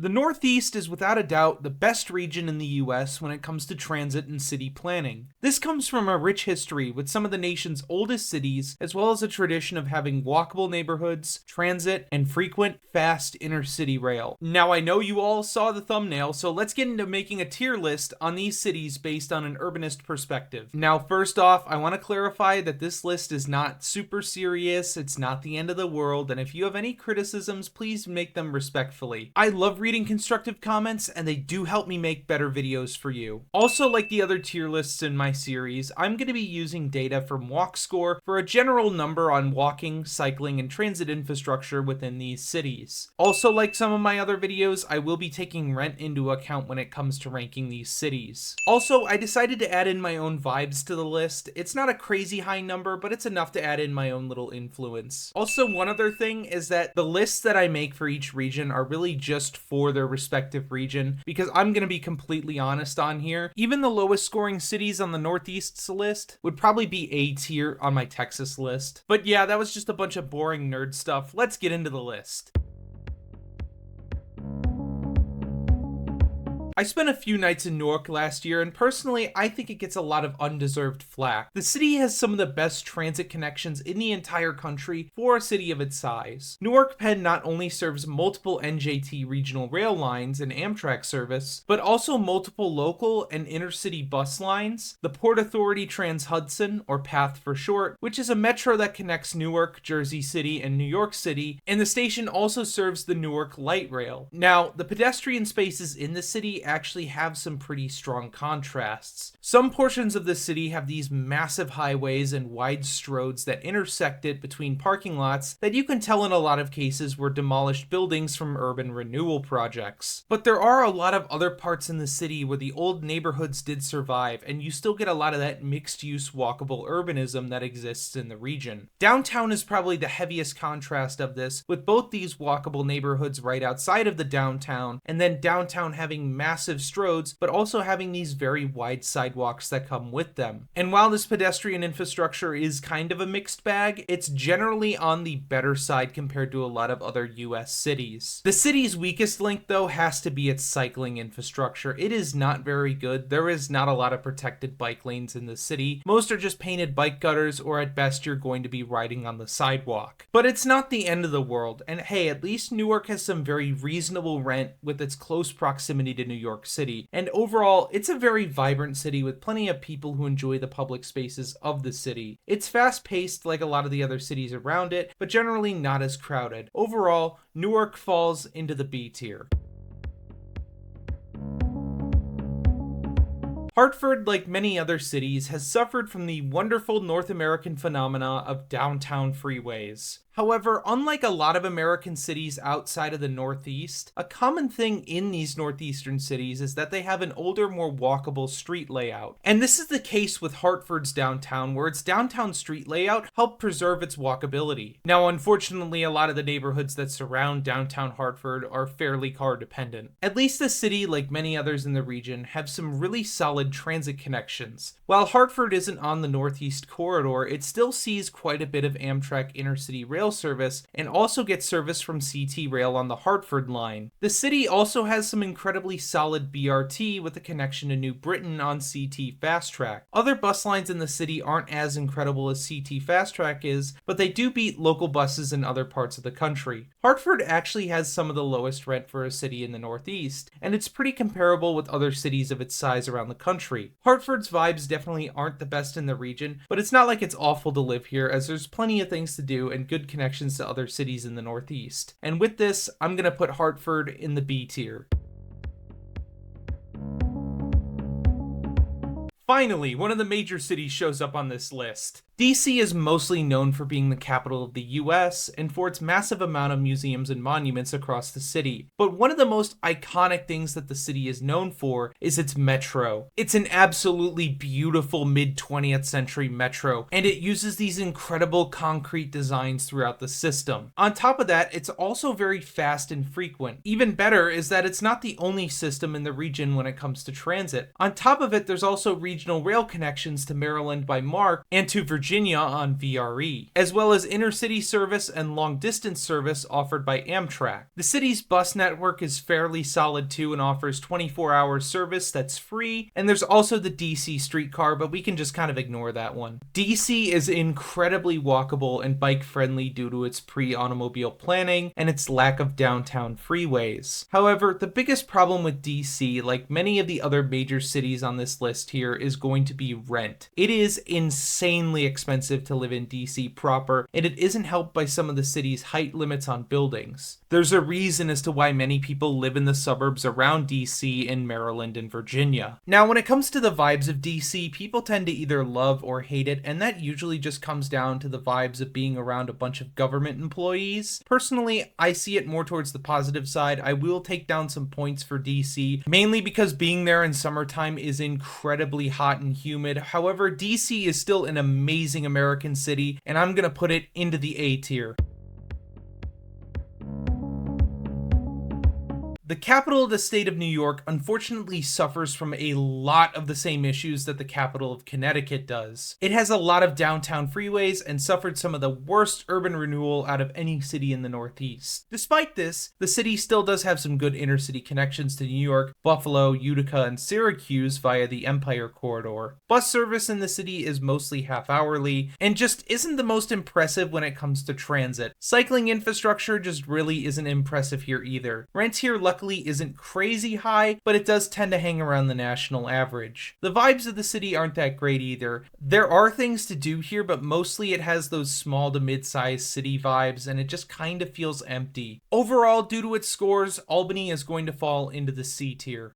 The Northeast is without a doubt the best region in the US when it comes to transit and city planning. This comes from a rich history with some of the nation's oldest cities, as well as a tradition of having walkable neighborhoods, transit, and frequent, fast intercity rail. Now I know you all saw the thumbnail, so let's get into making a tier list on these cities based on an urbanist perspective. Now first off, I want to clarify that this list is not super serious, it's not the end of the world, and if you have any criticisms, please make them respectfully. I love reading constructive comments, and they do help me make better videos for you. Also, like the other tier lists in my series, I'm going to be using data from WalkScore for a general number on walking, cycling, and transit infrastructure within these cities. Also, like some of my other videos, I will be taking rent into account when it comes to ranking these cities. Also, I decided to add in my own vibes to the list. It's not a crazy high number, but it's enough to add in my own little influence. Also, one other thing is that the lists that I make for each region are really just for their respective region, because I'm going to be completely honest on here. Even the lowest scoring cities on the Northeast's list would probably be A tier on my Texas list. But yeah, that was just a bunch of boring nerd stuff. Let's get into the list. I spent a few nights in Newark last year, and personally, I think it gets a lot of undeserved flack. The city has some of the best transit connections in the entire country for a city of its size. Newark Penn not only serves multiple NJT regional rail lines and Amtrak service, but also multiple local and intercity bus lines, the Port Authority Trans-Hudson, or PATH for short, which is a metro that connects Newark, Jersey City, and New York City, and the station also serves the Newark Light Rail. Now, the pedestrian spaces in the city actually have some pretty strong contrasts. Some portions of the city have these massive highways and wide stroads that intersect it between parking lots that you can tell in a lot of cases were demolished buildings from urban renewal projects. But there are a lot of other parts in the city where the old neighborhoods did survive, and you still get a lot of that mixed-use walkable urbanism that exists in the region. Downtown is probably the heaviest contrast of this, with both these walkable neighborhoods right outside of the downtown, and then downtown having massive stroads, but also having these very wide sidewalks that come with them. And while this pedestrian infrastructure is kind of a mixed bag, it's generally on the better side compared to a lot of other US cities. The city's weakest link, though, has to be its cycling infrastructure. It is not very good. There is not a lot of protected bike lanes in the city. Most are just painted bike gutters, or at best you're going to be riding on the sidewalk. But it's not the end of the world, and hey, at least Newark has some very reasonable rent with its close proximity to New York City, and overall, it's a very vibrant city with plenty of people who enjoy the public spaces of the city. It's fast-paced like a lot of the other cities around it, but generally not as crowded. Overall, Newark falls into the B tier. Hartford, like many other cities, has suffered from the wonderful North American phenomena of downtown freeways. However, unlike a lot of American cities outside of the Northeast, a common thing in these northeastern cities is that they have an older, more walkable street layout. And this is the case with Hartford's downtown, where its downtown street layout helped preserve its walkability. Now, unfortunately, a lot of the neighborhoods that surround downtown Hartford are fairly car dependent. At least the city, like many others in the region, have some really solid transit connections. While Hartford isn't on the Northeast Corridor, it still sees quite a bit of Amtrak intercity rail service and also gets service from CT Rail on the Hartford line. The city also has some incredibly solid BRT with a connection to New Britain on CT Fast Track. Other bus lines in the city aren't as incredible as CT Fast Track is, but they do beat local buses in other parts of the country. Hartford actually has some of the lowest rent for a city in the Northeast, and it's pretty comparable with other cities of its size around the country. Hartford's vibes definitely aren't the best in the region, but it's not like it's awful to live here, as there's plenty of things to do and good connections to other cities in the Northeast. And with this, I'm gonna put Hartford in the B tier. Finally, one of the major cities shows up on this list. DC is mostly known for being the capital of the US and for its massive amount of museums and monuments across the city. But one of the most iconic things that the city is known for is its metro. It's an absolutely beautiful mid-20th century metro, and it uses these incredible concrete designs throughout the system. On top of that, it's also very fast and frequent. Even better is that it's not the only system in the region when it comes to transit. On top of it, there's also regional rail connections to Maryland by MARC and to Virginia Virginia on VRE, as well as intercity service and long-distance service offered by Amtrak. The city's bus network is fairly solid too and offers 24-hour service that's free, and there's also the DC streetcar, but we can just kind of ignore that one. DC is incredibly walkable and bike-friendly due to its pre-automobile planning and its lack of downtown freeways. However, the biggest problem with DC, like many of the other major cities on this list here, is going to be rent. It is insanely expensive to live in DC proper, and it isn't helped by some of the city's height limits on buildings. There's a reason as to why many people live in the suburbs around DC in Maryland and Virginia. Now, when it comes to the vibes of DC, people tend to either love or hate it, and that usually just comes down to the vibes of being around a bunch of government employees. Personally, I see it more towards the positive side. I will take down some points for DC, mainly because being there in summertime is incredibly hot and humid. However, DC is still an amazing American city, and I'm gonna put it into the A tier. The capital of the state of New York unfortunately suffers from a lot of the same issues that the capital of Connecticut does. It has a lot of downtown freeways and suffered some of the worst urban renewal out of any city in the Northeast. Despite this, the city still does have some good intercity connections to New York, Buffalo, Utica, and Syracuse via the Empire Corridor. Bus service in the city is mostly half-hourly and just isn't the most impressive when it comes to transit. Cycling infrastructure just really isn't impressive here either. Rent here luckily isn't crazy high, but it does tend to hang around the national average. The vibes of the city aren't that great either. There are things to do here, but mostly it has those small to mid-sized city vibes, and it just kind of feels empty. Overall, due to its scores, Albany is going to fall into the C tier.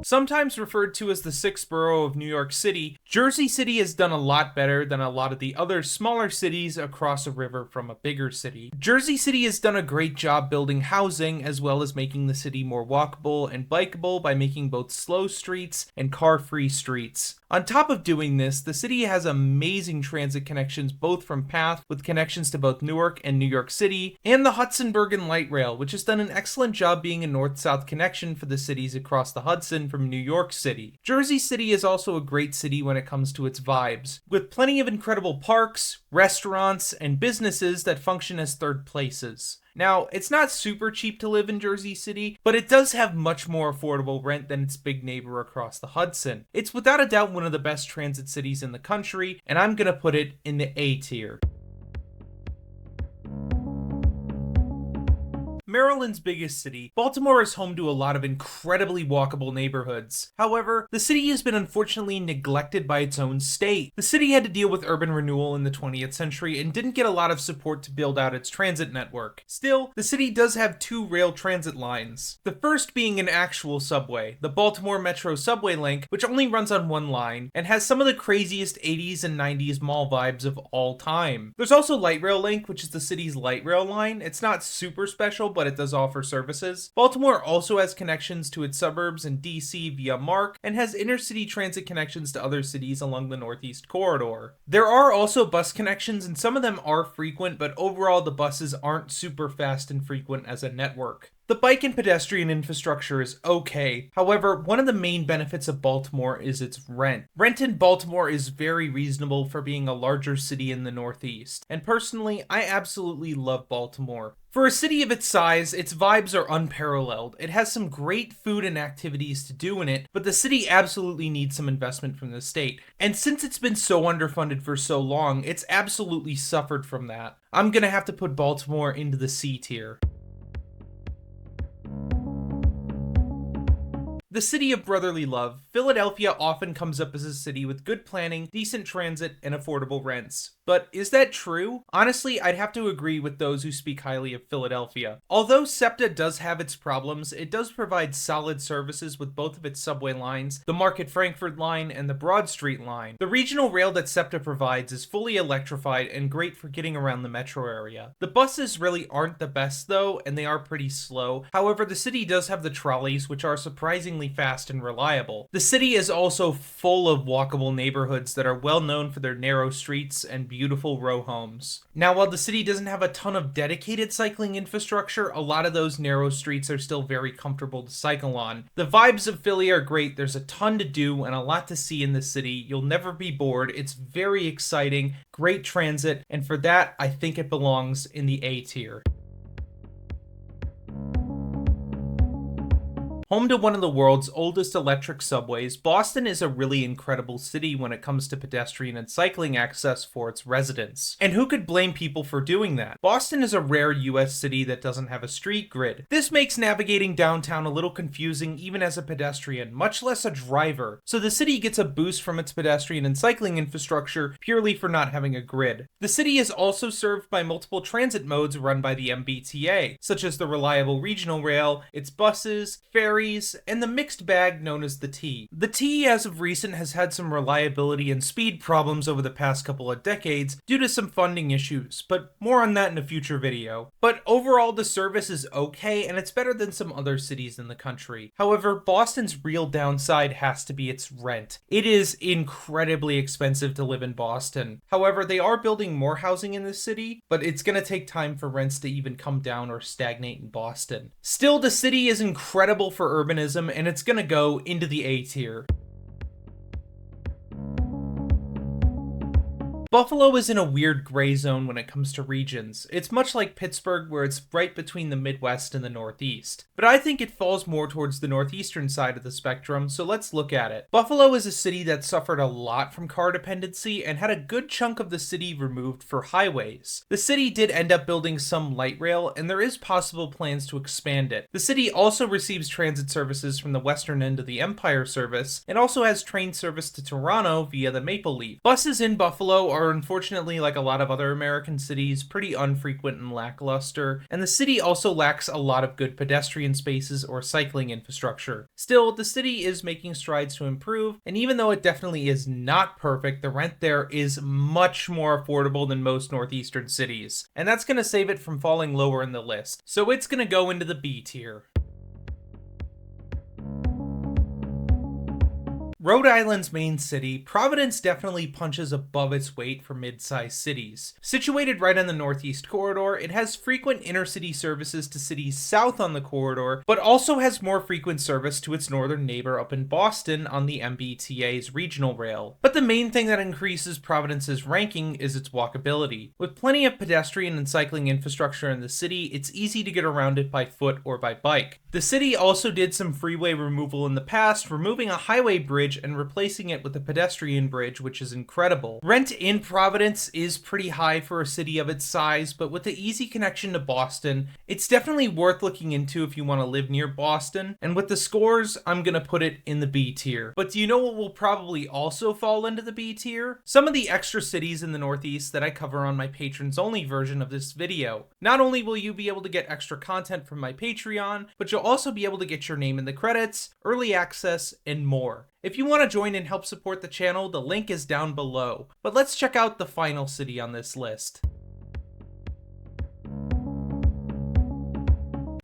Sometimes referred to as the sixth borough of New York City, Jersey City has done a lot better than a lot of the other smaller cities across a river from a bigger city. Jersey City has done a great job building housing as well as making the city more walkable and bikeable by making both slow streets and car-free streets. On top of doing this, the city has amazing transit connections both from PATH with connections to both Newark and New York City, and the Hudson Bergen Light Rail, which has done an excellent job being a north-south connection for the cities across the Hudson from New York City. Jersey City is also a great city when it comes to its vibes, with plenty of incredible parks, restaurants, and businesses that function as third places. Now, it's not super cheap to live in Jersey City, but it does have much more affordable rent than its big neighbor across the Hudson. It's without a doubt one of the best transit cities in the country, and I'm gonna put it in the A tier. Maryland's biggest city, Baltimore is home to a lot of incredibly walkable neighborhoods. However, the city has been unfortunately neglected by its own state. The city had to deal with urban renewal in the 20th century and didn't get a lot of support to build out its transit network. Still, the city does have two rail transit lines. The first being an actual subway, the Baltimore Metro subway link, which only runs on one line and has some of the craziest 80s and 90s mall vibes of all time. There's also Light Rail Link, which is the city's light rail line. It's not super special, but it does offer services. Baltimore also has connections to its suburbs in DC via MARC and has intercity transit connections to other cities along the Northeast Corridor. There are also bus connections and some of them are frequent, but overall the buses aren't super fast and frequent as a network. The bike and pedestrian infrastructure is okay. However, one of the main benefits of Baltimore is its rent. Rent in Baltimore is very reasonable for being a larger city in the Northeast. And personally, I absolutely love Baltimore. For a city of its size, its vibes are unparalleled. It has some great food and activities to do in it, but the city absolutely needs some investment from the state. And since it's been so underfunded for so long, it's absolutely suffered from that. I'm gonna have to put Baltimore into the C tier. The city of brotherly love, Philadelphia often comes up as a city with good planning, decent transit, and affordable rents. But is that true? Honestly, I'd have to agree with those who speak highly of Philadelphia. Although SEPTA does have its problems, it does provide solid services with both of its subway lines, the Market Frankford line and the Broad Street line. The regional rail that SEPTA provides is fully electrified and great for getting around the metro area. The buses really aren't the best though, and they are pretty slow. However, the city does have the trolleys, which are surprisingly extremely fast and reliable. The city is also full of walkable neighborhoods that are well known for their narrow streets and beautiful row homes. Now, while the city doesn't have a ton of dedicated cycling infrastructure, a lot of those narrow streets are still very comfortable to cycle on. The vibes of Philly are great. There's a ton to do and a lot to see in the city. You'll never be bored. It's very exciting, great transit, and for that, I think it belongs in the A tier. Home to one of the world's oldest electric subways, Boston is a really incredible city when it comes to pedestrian and cycling access for its residents. And who could blame people for doing that? Boston is a rare US city that doesn't have a street grid. This makes navigating downtown a little confusing even as a pedestrian, much less a driver. So the city gets a boost from its pedestrian and cycling infrastructure purely for not having a grid. The city is also served by multiple transit modes run by the MBTA, such as the reliable regional rail, its buses, ferries, and the mixed bag known as the T. The T, as of recent, has had some reliability and speed problems over the past couple of decades due to some funding issues, but more on that in a future video. But overall, the service is okay, and it's better than some other cities in the country. However, Boston's real downside has to be its rent. It is incredibly expensive to live in Boston. However, they are building more housing in the city, but it's going to take time for rents to even come down or stagnate in Boston. Still, the city is incredible for urbanism, and it's gonna go into the A tier. Buffalo is in a weird gray zone when it comes to regions. It's much like Pittsburgh, where it's right between the Midwest and the Northeast. But I think it falls more towards the northeastern side of the spectrum, so let's look at it. Buffalo is a city that suffered a lot from car dependency and had a good chunk of the city removed for highways. The city did end up building some light rail, and there is possible plans to expand it. The city also receives transit services from the western end of the Empire Service, and also has train service to Toronto via the Maple Leaf. Buses in Buffalo are unfortunately, like a lot of other American cities, pretty unfrequent and lackluster, and the city also lacks a lot of good pedestrian spaces or cycling infrastructure. Still, the city is making strides to improve, and even though it definitely is not perfect, the rent there is much more affordable than most northeastern cities, and that's going to save it from falling lower in the list. So it's going to go into the B tier. Rhode Island's main city, Providence definitely punches above its weight for mid-sized cities. Situated right on the Northeast Corridor, it has frequent intercity services to cities south on the corridor, but also has more frequent service to its northern neighbor up in Boston on the MBTA's regional rail. But the main thing that increases Providence's ranking is its walkability. With plenty of pedestrian and cycling infrastructure in the city, it's easy to get around it by foot or by bike. The city also did some freeway removal in the past, removing a highway bridge and replacing it with a pedestrian bridge, which is incredible. Rent in Providence is pretty high for a city of its size, but with the easy connection to Boston, it's definitely worth looking into if you want to live near Boston. And with the scores, I'm gonna put it in the B tier. But do you know what will probably also fall into the B tier? Some of the extra cities in the Northeast that I cover on my patrons only version of this video. Not only will you be able to get extra content from my Patreon, but you'll also be able to get your name in the credits, early access, and more. If you want to join and help support the channel, the link is down below. But let's check out the final city on this list.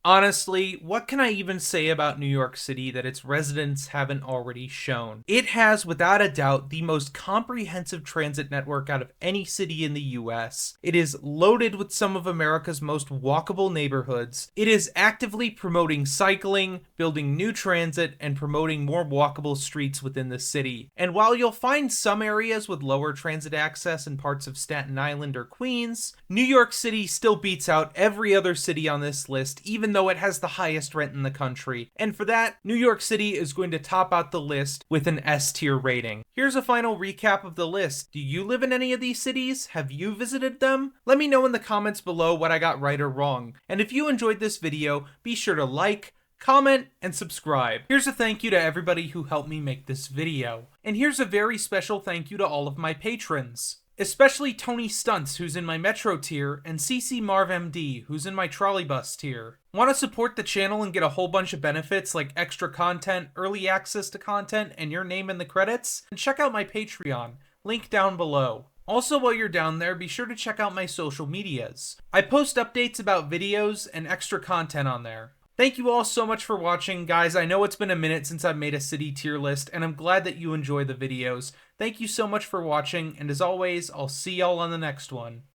Honestly, what can I even say about New York City that its residents haven't already shown? It has, without a doubt, the most comprehensive transit network out of any city in the US. It is loaded with some of America's most walkable neighborhoods. It is actively promoting cycling, building new transit, and promoting more walkable streets within the city. And while you'll find some areas with lower transit access in parts of Staten Island or Queens, New York City still beats out every other city on this list, even though it has the highest rent in the country. And for that, New York City is going to top out the list with an S tier rating. Here's a final recap of the list. Do you live in any of these cities? Have you visited them? Let me know in the comments below what I got right or wrong. And if you enjoyed this video, be sure to like, comment, and subscribe. Here's a thank you to everybody who helped me make this video. And here's a very special thank you to all of my patrons. Especially Tony Stunts, who's in my Metro tier, and CC Marv MD, who's in my Trolleybus tier. Want to support the channel and get a whole bunch of benefits like extra content, early access to content, and your name in the credits? And check out my Patreon, link down below. Also, while you're down there, be sure to check out my social medias. I post updates about videos and extra content on there. Thank you all so much for watching, guys. I know it's been a minute since I've made a city tier list, and I'm glad that you enjoy the videos. Thank you so much for watching, and as always, I'll see y'all on the next one.